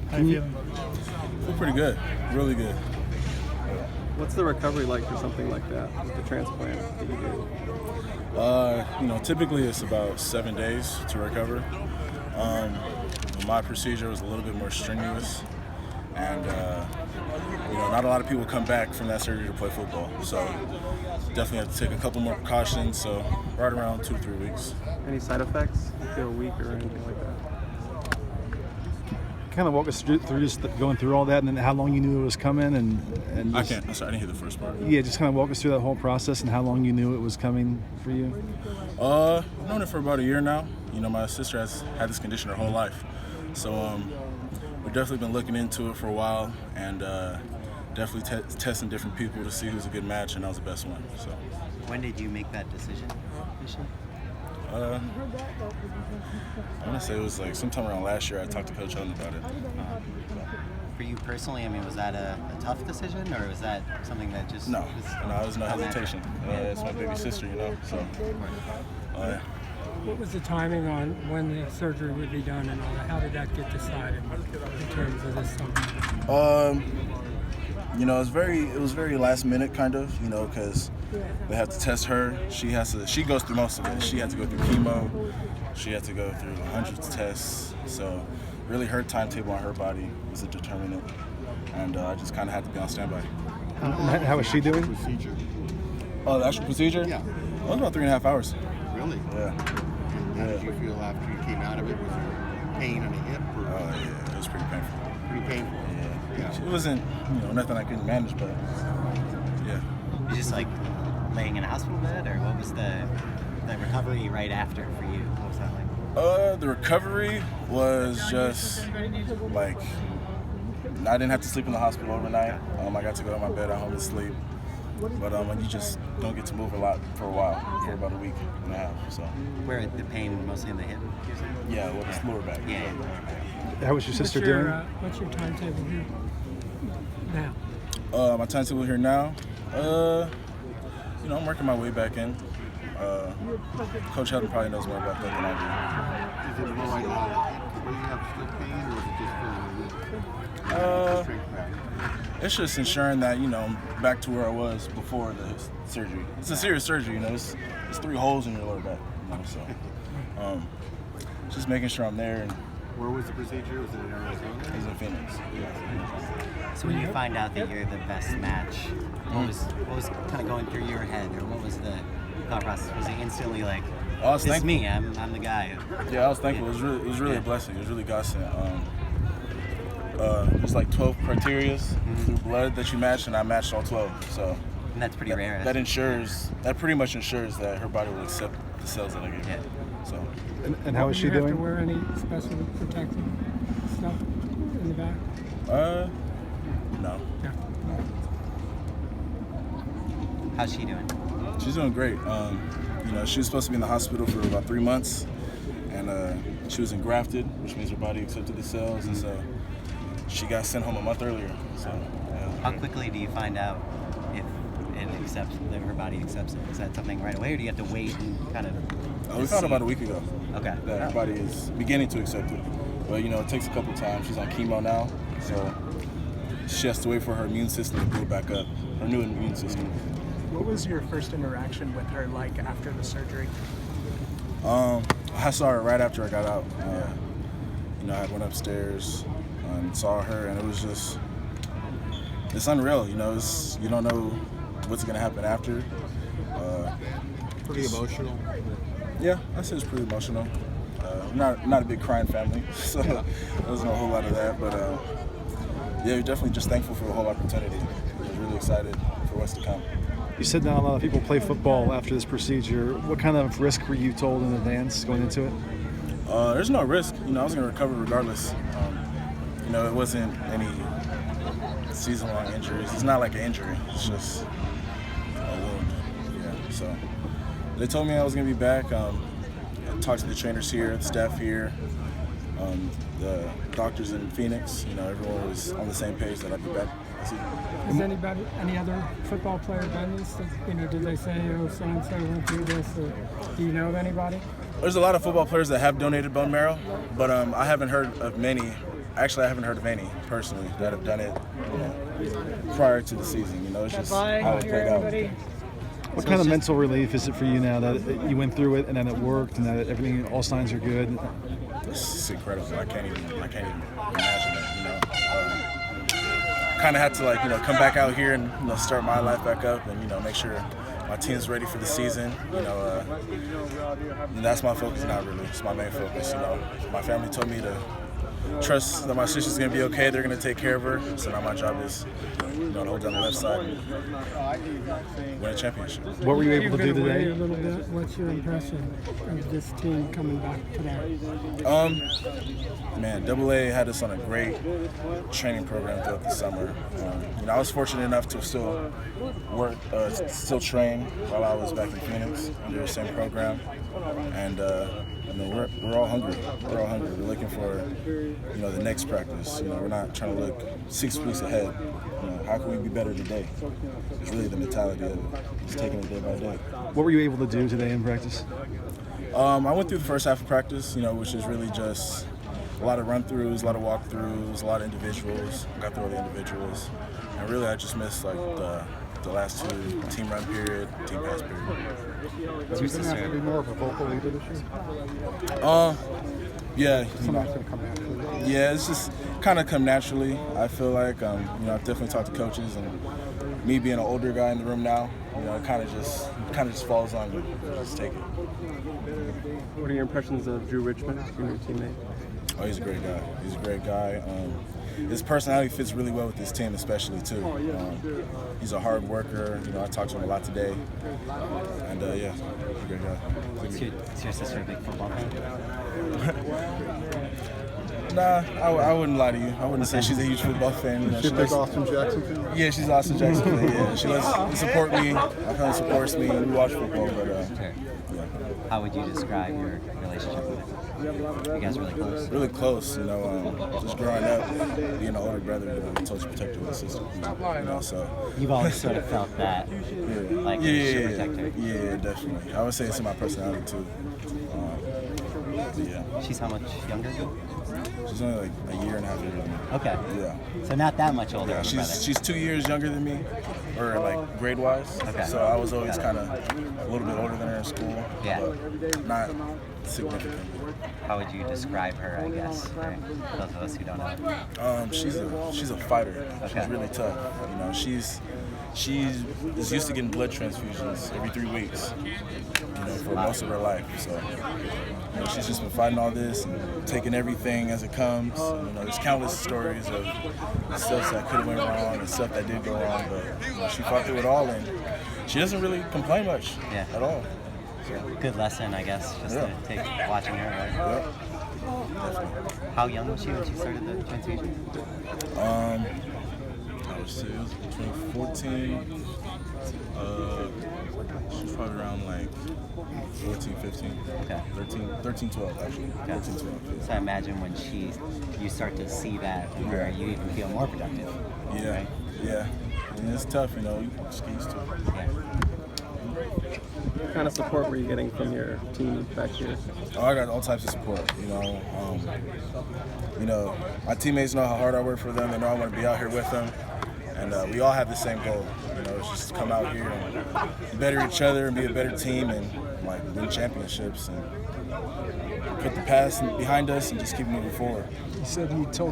How you feeling? Feel pretty good, really good. What's the recovery like for something like that, with the transplant that you do? Typically it's about 7 days to recover. My procedure was a little bit more strenuous, and not a lot of people come back from that surgery to play football. So definitely have to take a couple more precautions. So right around 2 to 3 weeks. Any side effects? You feel weak or anything like that? Kind of walk us through just going through all that, and then how long you knew it was coming, and I just, can't. I'm sorry, I didn't hear the first part. Yeah, just kind of walk us through that whole process and how long you knew it was coming for you. I've known it for about a year now. My sister has had this condition her whole life, so we've definitely been looking into it for a while, and definitely testing different people to see who's a good match, and I was the best one. So. When did you make that decision? I want to say it was like sometime around last year. I talked to Coach Oden about it. For you personally, was that a tough decision, or was that something that just... No, there was no hesitation. It's my baby sister, so. What was the timing on when the surgery would be done and all that? How did that get decided in terms of this summer? It was very last minute kind of, because they have to test her. She goes through most of it. She had to go through chemo. She had to go through hundreds of tests. So really her timetable on her body was a determinant. And I just kind of had to be on standby. How was she doing? Procedure. Oh, the actual procedure? Yeah. It was about 3.5 hours. Really? Yeah. How did you feel after you came out of it? Was there pain on the hip? Or Yeah, it was pretty painful. pretty painful? Yeah. It wasn't, nothing I couldn't manage, but yeah. Was just like laying in a hospital bed, or what was the recovery right after for you? What was that like? The recovery was just like, I didn't have to sleep in the hospital overnight. I got to go to my bed at home and sleep. But you just don't get to move a lot for a while, for about a week and a half. So. Where the pain mostly in the hip, you're saying? Yeah, well, it's lower back. Yeah. How was your sister What's your, doing? What's your timetable here now? My timetable here now, I'm working my way back in. Coach Helton probably knows more about that than I Is it more like where you have still pain, or is it just feeling strength back? It's just ensuring that, back to where I was before the surgery. It's a serious surgery, it's 3 holes in your lower back, so just making sure I'm there. And Where was the procedure? Was it in Arizona? he's in Phoenix. So when you find out that you're the best match, what was kind of going through your head, or what was the thought process? Was it instantly like, I was this is thankful. me, I'm the guy? Yeah, I was thankful. It was really a blessing. It was really God sent. There's like 12 criterias through blood that you match, and I matched all 12. So And that's pretty rare. that pretty much ensures that her body will accept the cells that I give her. Yeah. So And how was Do she you have doing? to wear any special protective stuff in the back? no, Yeah. How's she doing? she's doing great. She was supposed to be in the hospital for about 3 months, and she was engrafted, which means her body accepted the cells, and so she got sent home a month earlier. So How quickly do you find out if her body accepts it? Is that something right away, or do you have to wait and kind of? we found about a week ago. Okay. That her body is beginning to accept it. But, it takes a couple times. She's on chemo now, so she has to wait for her immune system to build back up, her new immune system. What was your first interaction with her like after the surgery? I saw her right after I got out. I went upstairs and saw her, and it was just, it's unreal. You don't know what's going to happen after. Pretty emotional. Yeah, I say it's pretty emotional. Not a big crying family, so there wasn't a whole lot of that. But we're definitely just thankful for the whole opportunity. We're really excited for what's to come. You said not a lot of people play football after this procedure. What kind of risk were you told in advance going into it? There's no risk. I was going to recover regardless. It wasn't any season-long injuries. It's not like an injury. It's just a wound. Yeah. So they told me I was going to be back. I talked to the trainers here, the staff here, the doctors in Phoenix. Everyone was on the same page that I'd be back. Has any other football player done this? Did they say, so and so went through this? Or do you know of anybody? There's a lot of football players that have donated bone marrow, but I haven't heard of many Actually, I haven't heard of any personally that have done it prior to the season. It's just how it played out. What kind of mental relief is it for you now that you went through it and then it worked and that everything, all signs are good? It's incredible. I can't even imagine it. Kind of had to come back out here and start my life back up and make sure my team's ready for the season. And that's my focus now. Really, it's my main focus. My family told me to trust that my sister's gonna be okay. They're gonna take care of her. So now my job is to hold down the left side and win a championship. What were you able to do You're gonna wait today? a little bit. What's your impression of this team coming back today? Man, AA had us on a great training program throughout the summer. I was fortunate enough to still still train while I was back in Phoenix under the same program, and we're all hungry. We're all hungry. We're looking for the next practice. We're not trying to look 6 weeks ahead. How can we be better today? It's really the mentality of it. It's taking it day by day. What were you able to do today in practice? I went through the first half of practice, which is really just a lot of run-throughs, a lot of walk-throughs, a lot of individuals. I got through all the individuals. And really I just missed the last two, team run period, team pass period. Is it going to have to be more of a vocal leader this year? Yeah. Somebody's going to come naturally. Yeah, it's just kind of come naturally. I feel like, I've definitely talked to coaches, and me being an older guy in the room now, it kind of just falls on me. Just take it. What are your impressions of Drew Richmond, your new teammate? Oh, he's a great guy. He's a great guy. His personality fits really well with this team, especially too. He's a hard worker. I talked to him a lot today, and yeah, he's a great guy. Is your sister a big football fan? Nah, I wouldn't lie to you. I wouldn't say she's a huge football fan. She's a big Austin Jackson fan? Yeah, she's Austin Jackson fan. Yeah, she loves to support me. My family supports me. We watch football, but Sure. yeah. How would you describe your relationship with her? You guys really close? Really close, just growing up, being an older brother, he told you to protect your little sister. So. You've always sort of felt that, like you should protect her. Yeah, definitely. I would say it's in my personality too. But yeah, She's how much younger? she's only like a year and a half younger than me. Okay. Yeah. So not that much older Yeah, of a brother. she's 2 years younger than me, or like grade wise. Okay. So I was always kind of a little bit older than her in school. Yeah. But not significantly. How would you describe her, I guess, for those of us who don't know? She's a fighter. Okay. She's really tough. She's used to getting blood transfusions every 3 weeks. For most of her life. So she's just been fighting all this and taking everything as it comes. There's countless stories of stuff that could have went wrong and stuff that did go wrong, but she fought through it all, and she doesn't really complain much at all. Good lesson, I guess, just to take watching her, right? Yeah. Definitely. How young was she when she started the transfusion? I was between 14. She's probably around like 14, 15, Okay. 13, 12 actually. Okay. 13, 12. Yeah. So I imagine when you start to see that in her, you even feel more productive. Yeah, Right? yeah. And it's tough, you just get used to it. Yeah. What kind of support were you getting from your team back here? Oh, I got all types of support, my teammates know how hard I work for them. They know I want to be out here with them. And we all have the same goal, it's just to come out here and better each other and be a better team and win championships and put the past behind us and just keep moving forward. You said you told